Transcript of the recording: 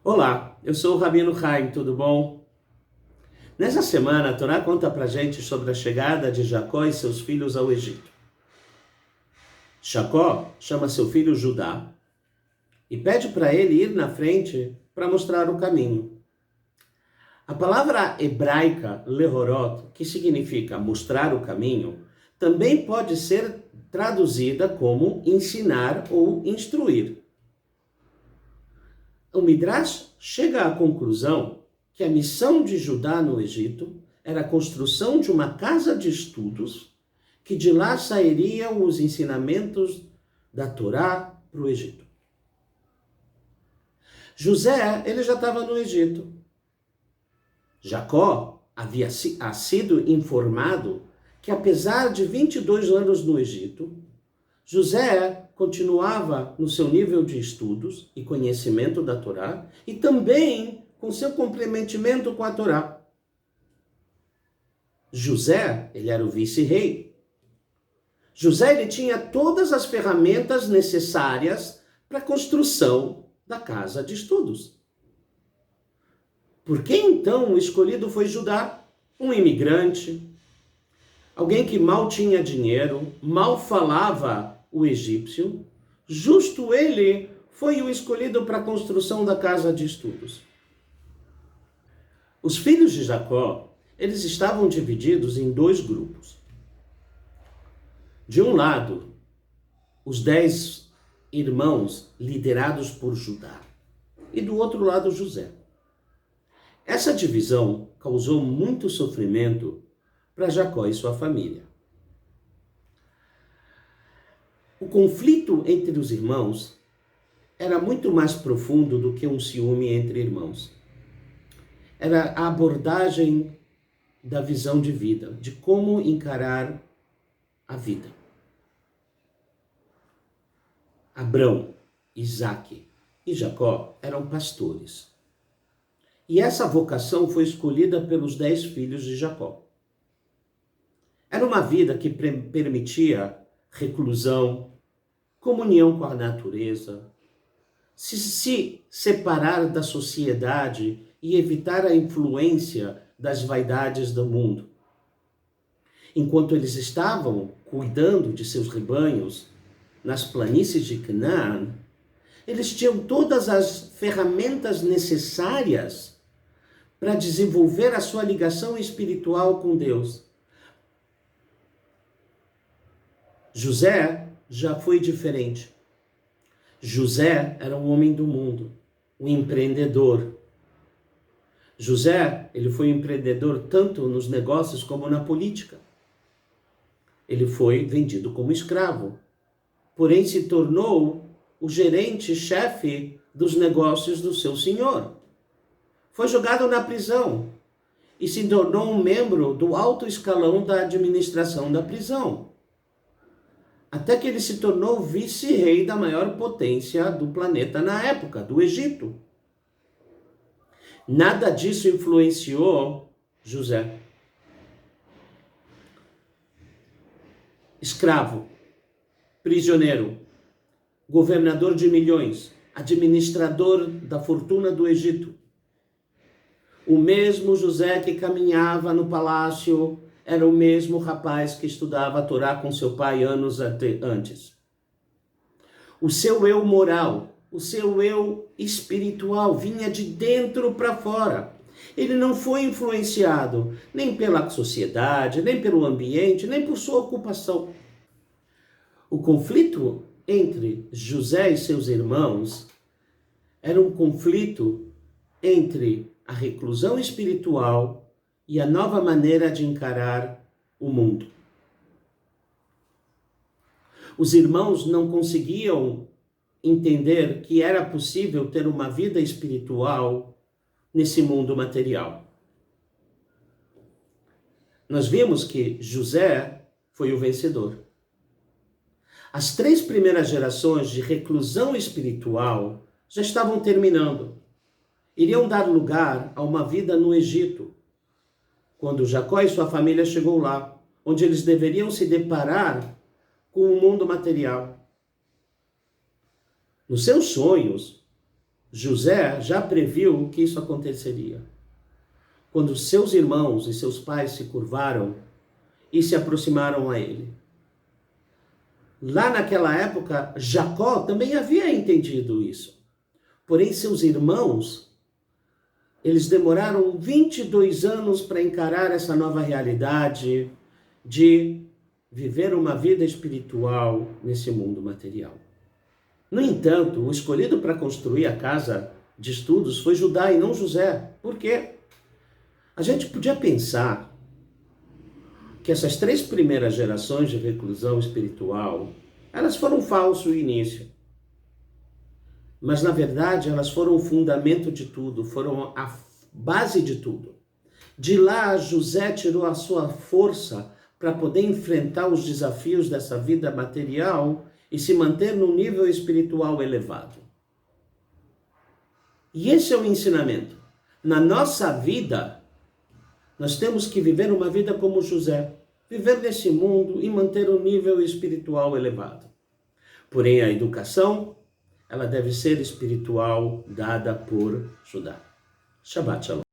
Olá, eu sou o Rabino Chaim, tudo bom? Nessa semana, a Torá conta pra gente sobre a chegada de Jacó e seus filhos ao Egito. Jacó chama seu filho Judá e pede para ele ir na frente para mostrar o caminho. A palavra hebraica lehorot, que significa mostrar o caminho, também pode ser traduzida como ensinar ou instruir. O Midrash chega à conclusão que a missão de Judá no Egito era a construção de uma casa de estudos, que de lá sairiam os ensinamentos da Torá para o Egito. José, ele já estava no Egito. Jacó havia sido informado que, apesar de 22 anos no Egito, José continuava no seu nível de estudos e conhecimento da Torá e também com seu comprometimento com a Torá. José, ele era o vice-rei. José, ele tinha todas as ferramentas necessárias para a construção da casa de estudos. Por que então o escolhido foi Judá? Um imigrante, alguém que mal tinha dinheiro, mal falava o egípcio, justo ele foi o escolhido para a construção da casa de estudos. Os filhos de Jacó, eles estavam divididos em dois grupos. De um lado, os 10 irmãos liderados por Judá, e do outro lado, José. Essa divisão causou muito sofrimento para Jacó e sua família. O conflito entre os irmãos era muito mais profundo do que um ciúme entre irmãos. Era a abordagem da visão de vida, de como encarar a vida. Abrão, Isaque e Jacó eram pastores. E essa vocação foi escolhida pelos 10 filhos de Jacó. Era uma vida que permitia reclusão, comunhão com a natureza, se separar da sociedade e evitar a influência das vaidades do mundo. Enquanto eles estavam cuidando de seus rebanhos nas planícies de Canaã, eles tinham todas as ferramentas necessárias para desenvolver a sua ligação espiritual com Deus. José já foi diferente. José era um homem do mundo, um empreendedor. José, ele foi empreendedor tanto nos negócios como na política. Ele foi vendido como escravo, porém se tornou o gerente-chefe dos negócios do seu senhor. Foi jogado na prisão e se tornou um membro do alto escalão da administração da prisão. Até que ele se tornou vice-rei da maior potência do planeta na época, do Egito. Nada disso influenciou José. Escravo, prisioneiro, governador de milhões, administrador da fortuna do Egito. O mesmo José que caminhava no palácio era o mesmo rapaz que estudava a Torá com seu pai anos antes. O seu eu moral, o seu eu espiritual vinha de dentro para fora. Ele não foi influenciado nem pela sociedade, nem pelo ambiente, nem por sua ocupação. O conflito entre José e seus irmãos era um conflito entre a reclusão espiritual e a nova maneira de encarar o mundo. Os irmãos não conseguiam entender que era possível ter uma vida espiritual nesse mundo material. Nós vimos que José foi o vencedor. As 3 primeiras gerações de reclusão espiritual já estavam terminando. Iriam dar lugar a uma vida no Egito, quando Jacó e sua família chegou lá, onde eles deveriam se deparar com o mundo material. Nos seus sonhos, José já previu que isso aconteceria. Quando seus irmãos e seus pais se curvaram e se aproximaram a ele. Lá naquela época, Jacó também havia entendido isso. Porém, seus irmãos, eles demoraram 22 anos para encarar essa nova realidade de viver uma vida espiritual nesse mundo material. No entanto, o escolhido para construir a casa de estudos foi Judá e não José. Por quê? A gente podia pensar que essas 3 primeiras gerações de reclusão espiritual, elas foram um falso início. Mas, na verdade, elas foram o fundamento de tudo, foram a base de tudo. De lá, José tirou a sua força para poder enfrentar os desafios dessa vida material e se manter num nível espiritual elevado. E esse é o ensinamento. Na nossa vida, nós temos que viver uma vida como José. Viver nesse mundo e manter um nível espiritual elevado. Porém, a educação, ela deve ser espiritual, dada por Judá. Shabbat Shalom.